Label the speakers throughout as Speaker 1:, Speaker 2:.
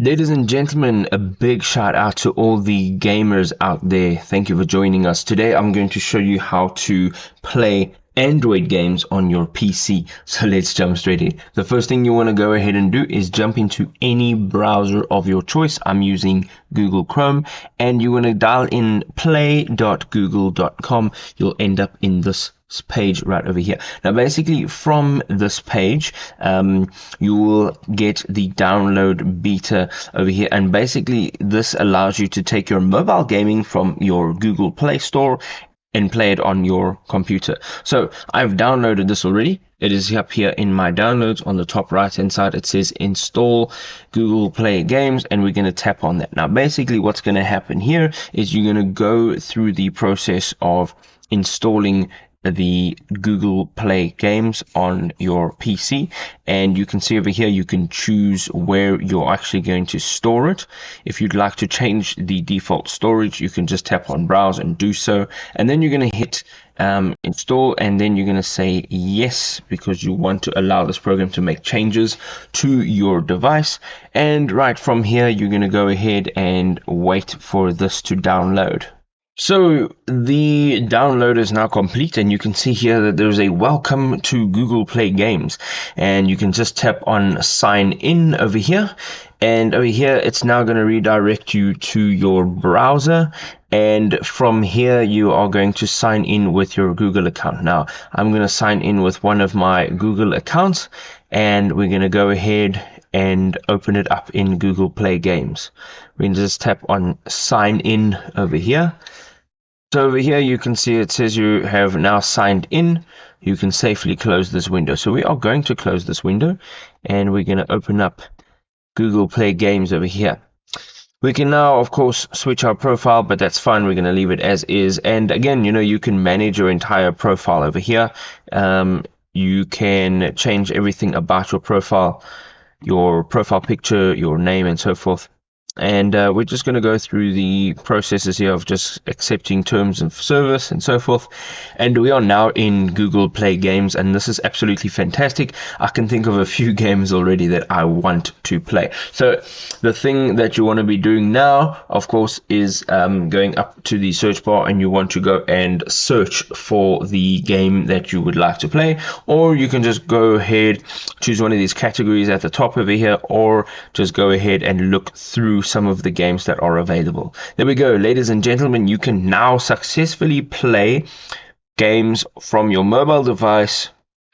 Speaker 1: Ladies and gentlemen, a big shout out to all the gamers out there. Thank you for joining us. Today I'm going to show you how to play Android games on your PC. So let's jump straight in. The first thing you want to go ahead and do is jump into any browser of your choice. I'm using Google Chrome, and you want to dial in play.google.com. You'll end up in this page right over here. Now basically from this page you will get the download beta over here, and basically this allows you to take your mobile gaming from your Google Play Store and play it on your computer. So I've downloaded this already. It is up here in my downloads. On the top right hand side it says install Google Play Games, and we're going to tap on that. Now basically what's going to happen here is you're going to go through the process of installing the Google Play Games on your PC, and you can see over here you can choose where you're actually going to store it. If you'd like to change the default storage, you can just tap on browse and do so, and then you're going to hit install, and then you're going to say yes because you want to allow this program to make changes to your device. And right from here you're going to go ahead and wait for this to download. So the download is now complete, and you can see here that there's a welcome to Google Play Games, and you can just tap on sign in over here, and over here it's now going to redirect you to your browser, and from here you are going to sign in with your Google account. Now I'm going to sign in with one of my Google accounts, and we're going to go ahead and open it up in Google Play Games. We can just tap on sign in over here. So over here you can see it says you have now signed in. You can safely close this window. So we are going to close this window, and we're going to open up Google Play Games over here. We can now of course switch our profile, but that's fine. We're going to leave it as is. And again, you can manage your entire profile over here. You can change everything about your profile picture, your name, and so forth. And we're just going to go through the processes here of just accepting terms of service and so forth. And we are now in Google Play Games, and this is absolutely fantastic. I can think of a few games already that I want to play. So the thing that you want to be doing now, of course, is going up to the search bar, and you want to go and search for the game that you would like to play. Or you can just go ahead, choose one of these categories at the top over here, or just go ahead and look through some of the games that are available. There we go, ladies and gentlemen. You can now successfully play games from your mobile device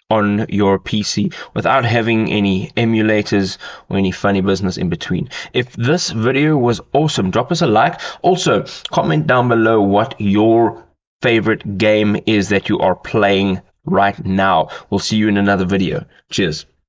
Speaker 1: on your PC without having any emulators or any funny business in between. If this video was awesome, drop us a like. Also, comment down below what your favorite game is that you are playing right now. We'll see you in another video. Cheers.